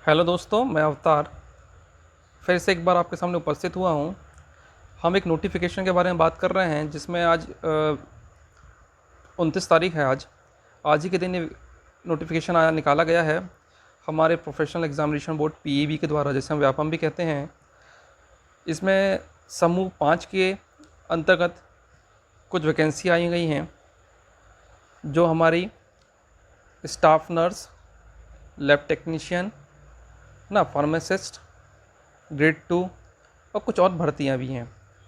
Hello दोस्तों, मैं अवतार फिर से एक बार आपके सामने उपस्थित हुआ हूँ। हम एक नोटिफिकेशन के बारे में बात कर रहे हैं जिसमें आज 29 तारीख है। आज ही के दिन ये नोटिफिकेशन आया निकाला गया है हमारे प्रोफेशनल एग्जामिनेशन बोर्ड पीईबी के द्वारा, जिसे हम व्यापम भी कहते हैं। इसमें समूह 5 के अंतर्गत कुछ वैकेंसी आई गई हैं जो हमारी स्टाफ नर्स, लैब टेक्नीशियन ना, फार्मासिस्ट ग्रेड 2 और कुछ और भर्तियां भी हैं।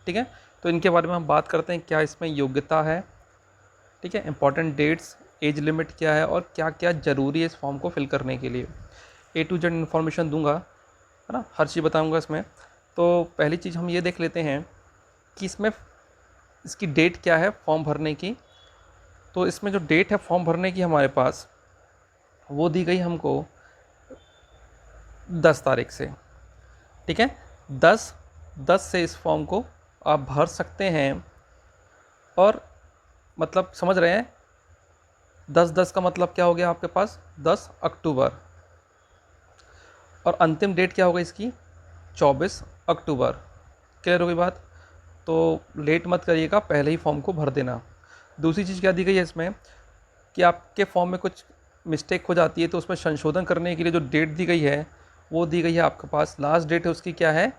ठीक है, तो इनके बारे में हम बात करते हैं। क्या इसमें योग्यता है, ठीक है, इंपॉर्टेंट डेट्स, एज लिमिट क्या है और क्या क्या ज़रूरी है इस फॉर्म को फिल करने के लिए। A to Z इन्फॉर्मेशन दूंगा, है ना, हर चीज़ बताऊंगा इसमें। तो पहली चीज़ हम ये देख लेते हैं कि इसमें इसकी डेट क्या है फॉर्म भरने की। तो इसमें जो डेट है फॉर्म भरने की हमारे पास, वो दी गई हमको 10 तारीख से। ठीक है, 10 से इस फॉर्म को आप भर सकते हैं। और मतलब समझ रहे हैं, 10 का मतलब क्या हो गया आपके पास 10 अक्टूबर। और अंतिम डेट क्या होगा इसकी 24 अक्टूबर। क्लियर हो गई बात। तो लेट मत करिएगा, पहले ही फॉर्म को भर देना। दूसरी चीज़ क्या दी गई है इसमें कि आपके फॉर्म में कुछ मिस्टेक हो जाती है तो उसमें संशोधन करने के लिए जो डेट दी गई है वो दी गई है आपके पास। लास्ट डेट है उसकी क्या है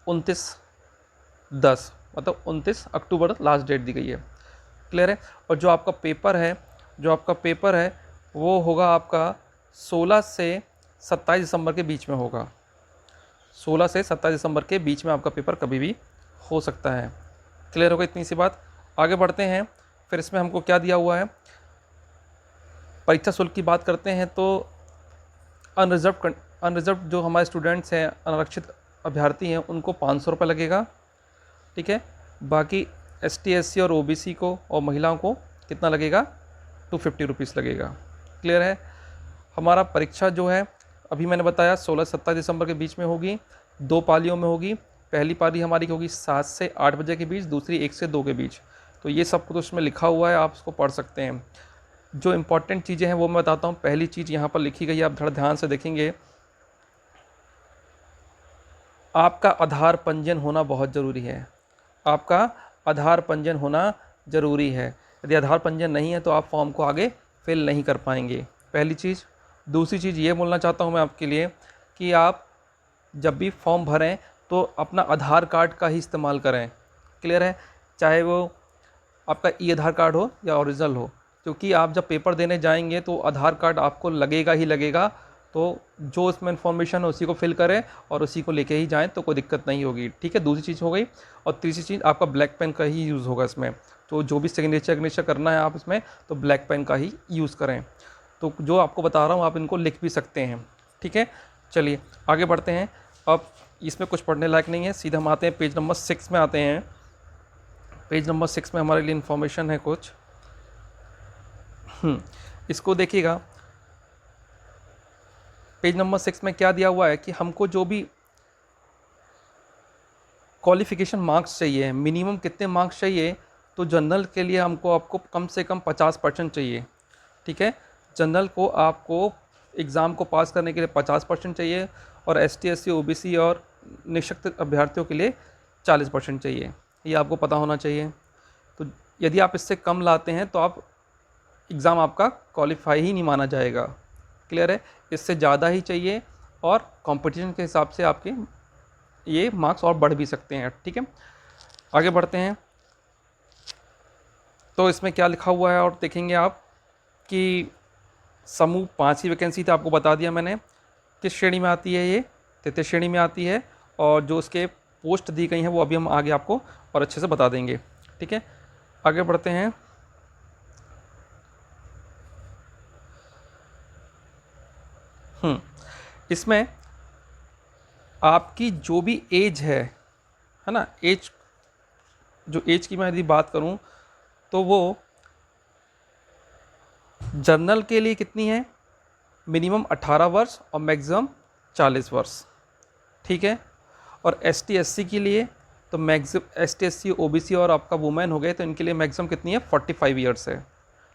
29/10, मतलब 29 अक्टूबर लास्ट डेट दी गई है। क्लियर है। और जो आपका पेपर है वो होगा आपका 16 से 27 दिसंबर के बीच में होगा। 16 से 27 दिसंबर के बीच में आपका पेपर कभी भी हो सकता है। क्लियर होगा इतनी सी बात। आगे बढ़ते हैं। फिर इसमें हमको क्या दिया हुआ है, परीक्षा शुल्क की बात करते हैं तो अनरिजर्व जो हमारे स्टूडेंट्स हैं, अनारक्षित अभ्यर्थी हैं, उनको 500 रुपये लगेगा। ठीक है, बाकी ST SC और OBC को और महिलाओं को कितना लगेगा 250 रुपीज़ लगेगा। क्लियर है। हमारा परीक्षा जो है अभी मैंने बताया 16 से 27 दिसंबर के बीच में होगी, 2 पालियों में होगी। पहली पाली हमारी होगी 7 से 8 बजे के बीच, दूसरी 1 से 2 के बीच। तो ये सब कुछ उसमें लिखा हुआ है, आप उसको पढ़ सकते हैं। जो इम्पोर्टेंट चीज़ें हैं वो मैं बताता हूँ। पहली चीज़ यहाँ पर लिखी गई है, आप थोड़ा ध्यान से देखेंगे। आपका आधार पंजीयन होना बहुत ज़रूरी है। आपका आधार पंजीयन होना ज़रूरी है। यदि आधार पंजीयन नहीं है तो आप फॉर्म को आगे फिल नहीं कर पाएंगे, पहली चीज़। दूसरी चीज़ ये बोलना चाहता हूँ मैं आपके लिए कि आप जब भी फॉर्म भरें तो अपना आधार कार्ड का ही इस्तेमाल करें। क्लियर है। चाहे वो आपका आधार कार्ड हो या ओरिजिनल हो, क्योंकि आप जब पेपर देने जाएंगे तो आधार कार्ड आपको लगेगा ही लगेगा। तो जो उसमें इन्फॉर्मेशन है उसी को फिल करें और उसी को लेके ही जाएं तो कोई दिक्कत नहीं होगी। ठीक है, दूसरी चीज़ हो गई। और तीसरी चीज़, आपका ब्लैक पेन का ही यूज़ होगा इसमें। तो जो भी सिग्नेचर करना है आप इसमें, तो ब्लैक पेन का ही यूज़ करें। तो जो आपको बता रहा हूँ आप इनको लिख भी सकते हैं। ठीक है, चलिए आगे बढ़ते हैं। अब इसमें कुछ पढ़ने लायक नहीं है, सीधा हम आते हैं पेज नंबर 6 में आते हैं। पेज नंबर 6 में हमारे लिए इन्फॉर्मेशन है कुछ। इसको देखिएगा। पेज नंबर 6 में क्या दिया हुआ है कि हमको जो भी क्वालिफ़िकेशन मार्क्स चाहिए, मिनिमम कितने मार्क्स चाहिए। तो जनरल के लिए आपको कम से कम 50% चाहिए। ठीक है, जनरल को आपको एग्ज़ाम को पास करने के लिए 50% चाहिए और ST SC OBC और निःशक्त अभ्यर्थियों के लिए 40% चाहिए। ये आपको पता होना चाहिए। तो यदि आप इससे कम लाते हैं तो आप एग्ज़ाम आपका क्वालिफाई ही नहीं माना जाएगा। क्लियर है। इससे ज़्यादा ही चाहिए और कंपटीशन के हिसाब से आपके ये मार्क्स और बढ़ भी सकते हैं। ठीक है, आगे बढ़ते हैं। तो इसमें क्या लिखा हुआ है और देखेंगे आप कि समूह 5 की वैकेंसी थी, आपको बता दिया मैंने। किस श्रेणी में आती है ये, तृतीय श्रेणी में आती है। और जो उसके पोस्ट दी गई हैं वो अभी हम आगे आपको और अच्छे से बता देंगे। ठीक है, आगे बढ़ते हैं। इसमें आपकी जो भी एज है ना, एज, जो एज की मैं यदि बात करूं तो वो जनरल के लिए कितनी है, मिनिमम 18 वर्ष और मैक्सिमम 40 वर्ष। ठीक है, और ST SC के लिए तो मैक्सिमम ST SC OBC और आपका वुमेन हो गए तो इनके लिए मैक्सिमम कितनी है 45 ईयर्स है।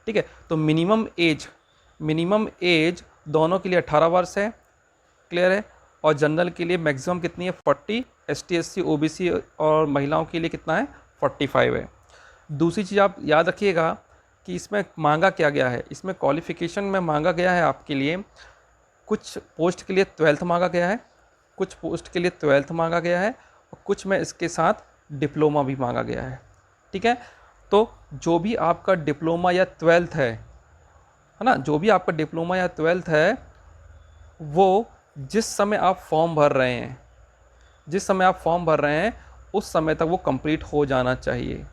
ठीक है, तो मिनिमम एज दोनों के लिए 18 वर्ष है। क्लियर है। और जनरल के लिए मैक्सिमम कितनी है 40, ST SC OBC और महिलाओं के लिए कितना है 45 है। दूसरी चीज़ आप याद रखिएगा कि इसमें मांगा क्या गया है, इसमें क्वालिफ़िकेशन में मांगा गया है आपके लिए, कुछ पोस्ट के लिए 12th मांगा गया है, कुछ पोस्ट के लिए 12th मांगा गया है, और कुछ में इसके साथ डिप्लोमा भी मांगा गया है। ठीक है, तो जो भी आपका डिप्लोमा या 12th है ना, जो भी आपका डिप्लोमा या 12th है, वो जिस समय आप फॉर्म भर रहे हैं, जिस समय आप फॉर्म भर रहे हैं उस समय तक वो कंप्लीट हो जाना चाहिए।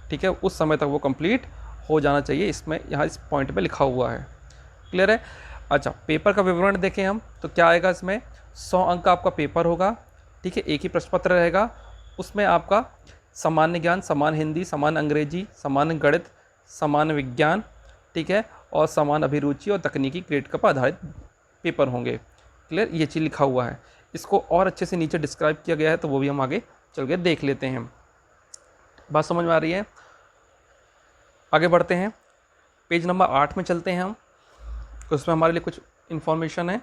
ठीक है, उस समय तक वो कंप्लीट हो जाना चाहिए, इसमें यहाँ इस पॉइंट पे लिखा हुआ है। क्लियर है। अच्छा, पेपर का विवरण देखें हम तो क्या आएगा इसमें, 100 अंक का आपका पेपर होगा। ठीक है, एक ही प्रश्न पत्र रहेगा, उसमें आपका सामान्य ज्ञान, सामान्य हिंदी, सामान्य अंग्रेजी, सामान्य गणित, सामान्य विज्ञान, ठीक है, और सामान्य अभिरुचि और तकनीकी ग्रेड पर आधारित पेपर होंगे। क्लियर, ये चीज़ लिखा हुआ है। इसको और अच्छे से नीचे डिस्क्राइब किया गया है, तो वो भी हम आगे चल के देख लेते हैं। बात समझ में आ रही है। आगे बढ़ते हैं, पेज नंबर 8 में चलते हैं हम, उसमें हमारे लिए कुछ इन्फॉर्मेशन है।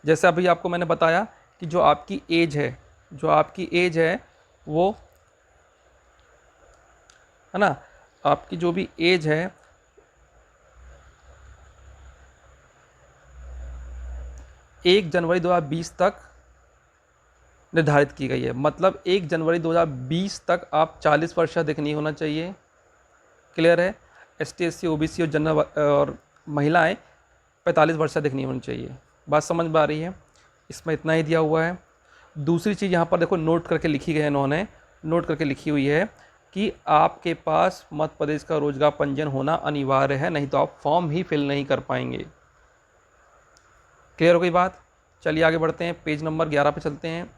जैसे अभी आपको मैंने बताया कि जो आपकी एज है, जो आपकी एज है वो है ना, आपकी जो भी एज है 1 जनवरी 2020 तक निर्धारित की गई है। मतलब 1 जनवरी 2020 तक आप 40 वर्ष से अधिक नहीं होना चाहिए। क्लियर है। ST SC OBC और जनरल और महिलाएं 45 वर्ष से अधिक नहीं होनी चाहिए। बात समझ में आ रही है। इसमें इतना ही दिया हुआ है। दूसरी चीज़ यहाँ पर देखो नोट करके लिखी गई है, इन्होंने नोट करके लिखी हुई है कि आपके पास मध्य प्रदेश का रोजगार पंजीयन होना अनिवार्य है, नहीं तो आप फॉर्म ही फिल नहीं कर पाएंगे। क्लियर हो गई बात। चलिए आगे बढ़ते हैं, पेज नंबर 11 पे चलते हैं,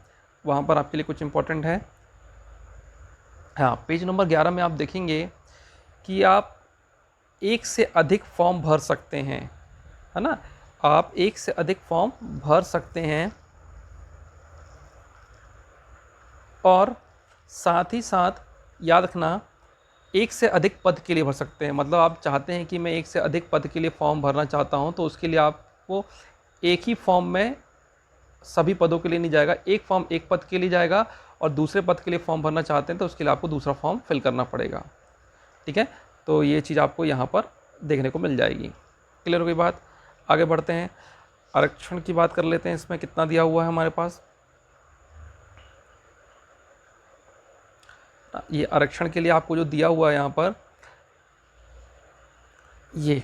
वहाँ पर आपके लिए कुछ इंपॉर्टेंट है। हाँ, पेज नंबर 11 में आप देखेंगे कि आप एक से अधिक फॉर्म भर सकते हैं, है ना, आप एक से अधिक फॉर्म भर सकते हैं, और साथ ही साथ याद रखना एक से अधिक पद के लिए भर सकते हैं। मतलब आप चाहते हैं कि मैं एक से अधिक पद के लिए फॉर्म भरना चाहता हूं, तो उसके लिए आपको एक ही फॉर्म में सभी पदों के लिए नहीं जाएगा, एक फॉर्म एक पद के लिए जाएगा, और दूसरे पद के लिए फॉर्म भरना चाहते हैं तो उसके लिए आपको दूसरा फॉर्म फिल करना पड़ेगा। ठीक है, तो ये चीज़ आपको यहाँ पर देखने को मिल जाएगी। क्लियर हो गई बात। आगे बढ़ते हैं, आरक्षण की बात कर लेते हैं। इसमें कितना दिया हुआ है हमारे पास, ये आरक्षण के लिए आपको जो दिया हुआ है यहाँ पर ये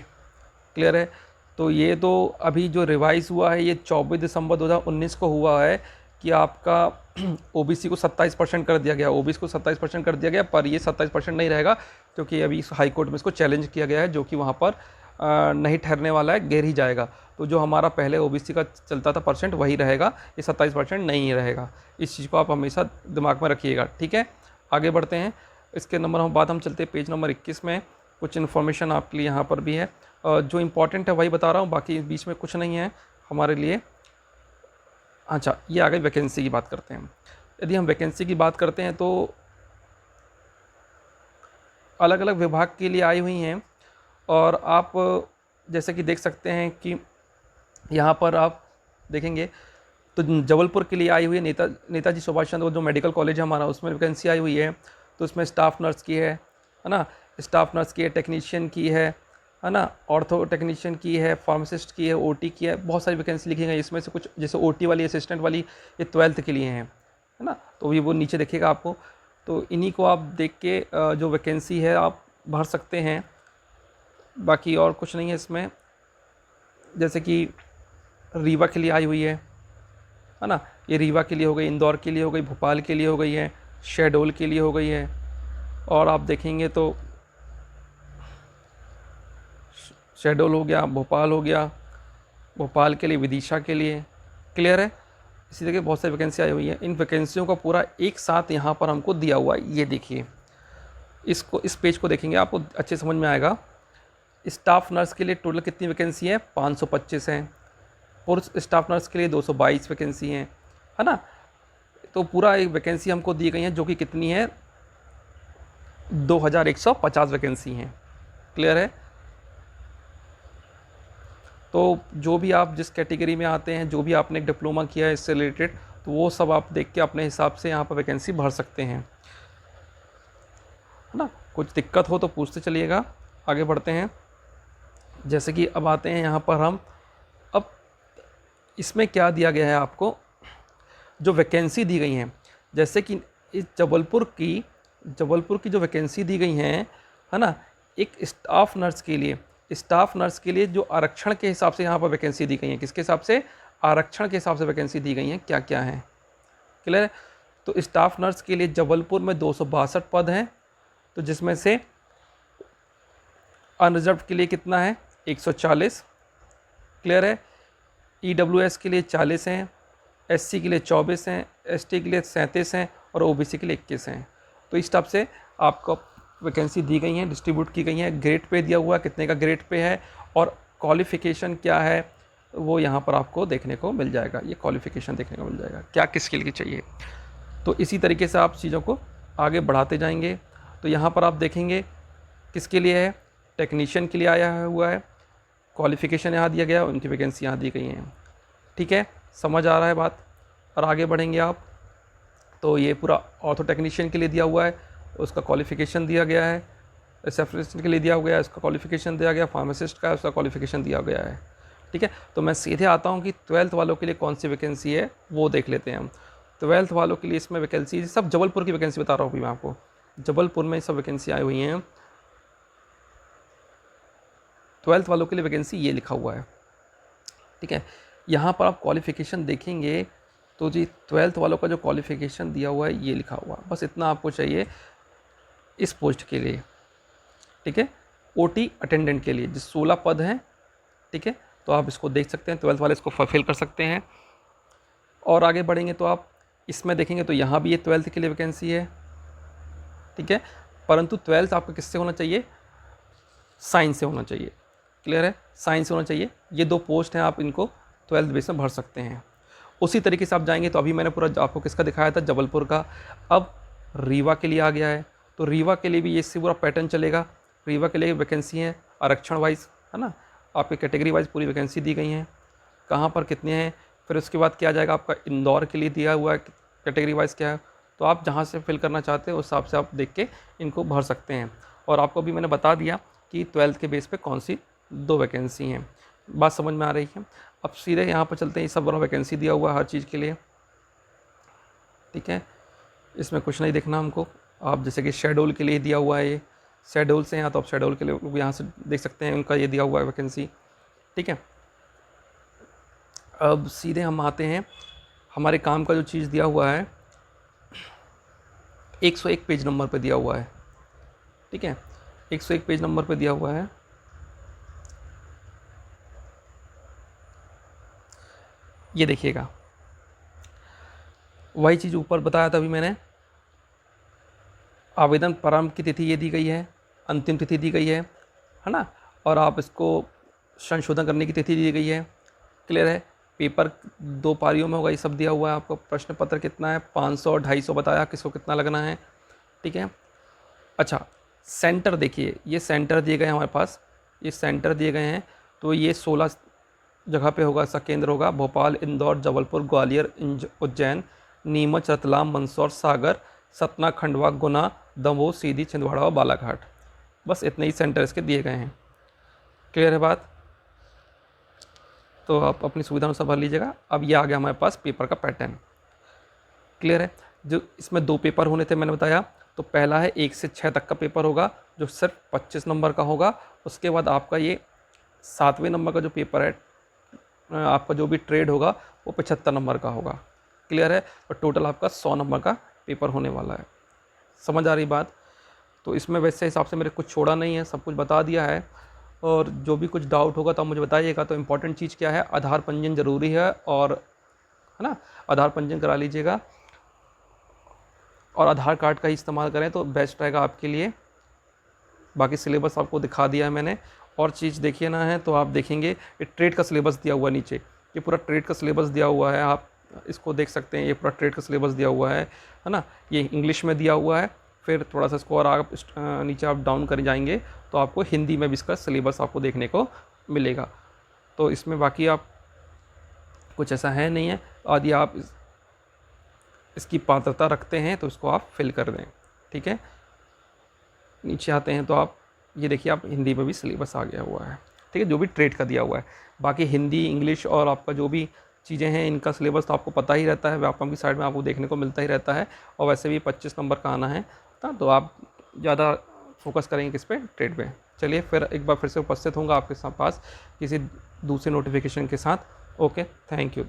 क्लियर है। तो ये तो अभी जो रिवाइज हुआ है ये 24 दिसंबर 2019 को हुआ है कि आपका OBC को 27% कर दिया गया, OBC को 27% कर दिया गया, पर ये 27% नहीं रहेगा क्योंकि अभी हाई कोर्ट में इसको चैलेंज किया गया है, जो कि वहाँ पर नहीं ठहरने वाला है, गिर ही जाएगा। तो जो हमारा पहले OBC का चलता था परसेंट वही रहेगा, ये 27% नहीं रहेगा। इस चीज़ को आप हमेशा दिमाग में रखिएगा। ठीक है, आगे बढ़ते हैं। इसके नंबर हम बाद हम चलते हैं पेज नंबर 21 में। कुछ इन्फॉर्मेशन आपके लिए यहाँ पर भी है, जो इम्पोर्टेंट है वही बता रहा हूँ, बाकी बीच में कुछ नहीं है हमारे लिए। अच्छा, ये आगे वैकेंसी की बात करते हैं। यदि हम वैकेंसी की बात करते हैं तो अलग अलग विभाग के लिए आई हुई हैं, और आप जैसे कि देख सकते हैं कि यहाँ पर आप देखेंगे तो जबलपुर के लिए आई हुई है, नेताजी सुभाष चंद्र जो मेडिकल कॉलेज है हमारा, उसमें वैकेंसी आई हुई है। तो उसमें स्टाफ नर्स की है ना, स्टाफ नर्स की है, टेक्नीशियन की है ना, ऑर्थो टेक्नीशियन की है, फार्मासिस्ट की है, OT की है, बहुत सारी वैकेंसी लिखी गई। इसमें से कुछ जैसे OT वाली, असिस्टेंट वाली, ये 12th के लिए हैं, है ना। तो ये वो नीचे देखिएगा आपको, तो इन्हीं को आप देख के जो वैकेंसी है आप भर सकते हैं। बाकी और कुछ नहीं है इसमें। जैसे कि रीवा के लिए आई हुई है ना, ये रीवा के लिए हो गई, इंदौर के लिए हो गई, भोपाल के लिए हो गई है, शहडोल के लिए हो गई है, और आप देखेंगे तो शहडोल हो गया, भोपाल हो गया, भोपाल के लिए, विदिशा के लिए। क्लियर है। इसी तरह बहुत सारी वैकेंसी आई हुई है। इन वैकेंसियों का पूरा एक साथ यहाँ पर हमको दिया हुआ है, ये देखिए, इसको इस पेज को देखेंगे आपको अच्छे समझ में आएगा। स्टाफ नर्स के लिए टोटल कितनी वैकेंसी है, 525 हैं। पुरुष स्टाफ नर्स के लिए 222 वैकेंसी हैं, है ना। तो पूरा एक वैकेंसी हमको दी गई है, जो कि कितनी है, 2150 वैकेंसी हैं। क्लियर है। तो जो भी आप जिस कैटेगरी में आते हैं, जो भी आपने एक डिप्लोमा किया है इससे रिलेटेड, तो वो सब आप देख के अपने हिसाब से यहाँ पर वैकेंसी भर सकते हैं, है ना। कुछ दिक्कत हो तो पूछते चलिएगा। आगे बढ़ते हैं। जैसे कि अब आते हैं यहाँ पर हम, अब इसमें क्या दिया गया है आपको, जो वैकेंसी दी गई हैं, जैसे कि इस जबलपुर की जो वैकेंसी दी गई हैं, है ना, एक स्टाफ नर्स के लिए जो आरक्षण के हिसाब से यहाँ पर वैकेंसी दी गई हैं, किसके हिसाब से, आरक्षण के हिसाब से वैकेंसी दी गई हैं, क्या क्या हैं, क्लियर है। तो स्टाफ नर्स के लिए जबलपुर में 262 पद हैं, तो जिसमें से अनरिजर्व के लिए कितना है, 140, क्लियर है। EWS के लिए 40 हैं, SC के लिए 24 हैं, ST के लिए 37 हैं और OBC के लिए 21 हैं। तो इस टाइप से आपको वैकेंसी दी गई हैं, डिस्ट्रीब्यूट की गई हैं। ग्रेड पे दिया हुआ है, कितने का ग्रेड पे है और क्वालिफ़िकेशन क्या है, वो यहाँ पर आपको देखने को मिल जाएगा। ये क्वालिफ़िकेशन देखने को मिल जाएगा, क्या किस स्किल की चाहिए। तो इसी तरीके से आप चीज़ों को आगे बढ़ाते जाएंगे। तो यहाँ पर आप देखेंगे किसके लिए है, टेक्नीशियन के लिए आया हुआ है, क्वालिफ़िकेशन यहाँ दिया गया, उनकी वैकेंसी यहाँ दी गई हैं। ठीक है, समझ आ रहा है बात। और आगे बढ़ेंगे आप, तो ये पूरा ऑर्थो टेक्नीशियन के लिए दिया हुआ है, उसका क्वालिफ़िकेशन दिया गया है। रिसेप्शनिस्ट के लिए दिया गया है, उसका क्वालिफ़िकेशन दिया गया। फार्मासिस्ट का उसका क्वालिफ़िकेशन दिया गया है। ठीक है, तो मैं सीधे आता हूँ कि 12th वालों के लिए कौन सी वैकेंसी है वो देख लेते हैं हम। 12th वालों के लिए इसमें वैकेंसी, सब जबलपुर की वैकेंसी बता रहा हूँ अभी मैं आपको, जबलपुर में सब वैकेंसी आई हुई हैं। 12th वालों के लिए वैकेंसी ये लिखा हुआ है। ठीक है, यहाँ पर आप क्वालिफ़िकेशन देखेंगे तो जी 12th वालों का जो क्वालिफ़िकेशन दिया हुआ है ये लिखा हुआ है, बस इतना आपको चाहिए इस पोस्ट के लिए। ठीक है, OT अटेंडेंट के लिए जो 16 पद हैं। ठीक है, तो आप इसको देख सकते हैं, 12th वाले इसको फुलफिल कर सकते हैं। और आगे बढ़ेंगे तो आप इसमें देखेंगे तो यहाँ भी ये 12th के लिए वैकेंसी है। ठीक है, परंतु 12th आपका किससे होना चाहिए, साइंस से होना चाहिए, क्लियर है, साइंस से होना चाहिए। ये 2 पोस्ट हैं, आप इनको 12th बेस में भर सकते हैं। उसी तरीके से आप जाएंगे तो अभी मैंने पूरा आपको किसका दिखाया था, जबलपुर का। अब रीवा के लिए आ गया है, तो रीवा के लिए भी ये पूरा पैटर्न चलेगा। रीवा के लिए वैकेंसी है आरक्षण वाइज, है ना, आपके कैटेगरी वाइज पूरी वैकेंसी दी गई हैं, कहाँ पर कितने हैं। फिर उसके बाद क्या आ जाएगा आपका, इंदौर के लिए दिया हुआ है कैटेगरी वाइज क्या है। तो आप जहाँ से फिल करना चाहते हैं उस हिसाब से आप देख के इनको भर सकते हैं। और आपको भी मैंने बता दिया कि 12th के बेस पे कौन सी 2 वैकेंसी हैं, बात समझ में आ रही है। अब सीधे यहाँ पर चलते हैं, सब बड़ा वैकेंसी दिया हुआ है हर चीज़ के लिए। ठीक है, इसमें कुछ नहीं देखना हमको। आप जैसे कि शेड्यूल के लिए दिया हुआ है, ये शेड्यूल से हैं तो आप शेड्यूल के लिए यहाँ से देख सकते हैं, उनका ये दिया हुआ है वैकेंसी। ठीक है, अब सीधे हम आते हैं, हमारे काम का जो चीज़ दिया हुआ है 101 पेज नंबर पे दिया हुआ है। ठीक है, 101 पेज नंबर पे दिया हुआ है। ये देखिएगा, वही चीज़ ऊपर बताया था अभी मैंने, आवेदन प्रारंभ की तिथि ये दी गई है, अंतिम तिथि दी गई है ना, और आप इसको संशोधन करने की तिथि दी गई है, क्लियर है। पेपर 2 पारियों में होगा, ये सब दिया हुआ है आपको। प्रश्न पत्र कितना है, 500 250 बताया किसको कितना लगना है। ठीक है, अच्छा सेंटर देखिए, ये सेंटर दिए गए हैं हमारे पास, ये सेंटर दिए गए हैं। तो ये 16 जगह पे होगा, इसका केंद्र होगा भोपाल, इंदौर, जबलपुर, ग्वालियर, उज्जैन, नीमच, रतलाम, मंदसौर, सागर, सतना, खंडवा, गुना, दमोह, सीधी, छिंदवाड़ा और बालाघाट। बस इतने ही सेंटर इसके दिए गए हैं, क्लियर है बात। तो आप अपनी सुविधा अनुसार भर लीजिएगा। अब ये आ गया हमारे पास पेपर का पैटर्न, क्लियर है। जो इसमें 2 पेपर होने थे मैंने बताया, तो पहला है 1 से 6 तक का पेपर होगा जो सिर्फ 25 नंबर का होगा। उसके बाद आपका ये 7वें नंबर का जो पेपर है, आपका जो भी ट्रेड होगा वो 75 नंबर का होगा, क्लियर है। और टोटल आपका 100 नंबर का पेपर होने वाला है, समझ आ रही बात। तो इसमें वैसे हिसाब से मेरे कुछ छोड़ा नहीं है, सब कुछ बता दिया है। और जो भी कुछ डाउट होगा तो आप मुझे बताइएगा। तो इम्पॉर्टेंट चीज़ क्या है, आधार पंजीयन ज़रूरी है, और है ना, आधार पंजीयन करा लीजिएगा और आधार कार्ड का ही इस्तेमाल करें तो बेस्ट रहेगा आपके लिए। बाकी सिलेबस आपको दिखा दिया है मैंने। और चीज़ देखिए ना है तो आप देखेंगे ये ट्रेड का सिलेबस दिया हुआ है नीचे, ये पूरा ट्रेड का सिलेबस दिया हुआ है, आप इसको देख सकते हैं। ये पूरा ट्रेड का सिलेबस दिया हुआ है ना, ये इंग्लिश में दिया हुआ है। फिर थोड़ा सा इसको और आप नीचे आप डाउन कर जाएंगे तो आपको हिंदी में भी इसका सिलेबस आपको देखने को मिलेगा। तो इसमें बाकी आप कुछ ऐसा है नहीं है। यदि आप इसकी पात्रता रखते हैं तो इसको आप फिल कर दें। ठीक है, नीचे आते हैं तो आप ये देखिए, आप हिंदी में भी सिलेबस आ गया हुआ है। ठीक है, जो भी ट्रेड का दिया हुआ है। बाकी हिंदी, इंग्लिश और आपका जो भी चीज़ें हैं इनका सिलेबस तो आपको पता ही रहता है, व्यापम की साइड में आपको देखने को मिलता ही रहता है। और वैसे भी 25 नंबर का आना है तो आप ज़्यादा फोकस करेंगे किस पे, ट्रेड पे। चलिए फिर एक बार फिर से उपस्थित होऊंगा आपके पास किसी दूसरे नोटिफिकेशन के साथ। Okay, thank you.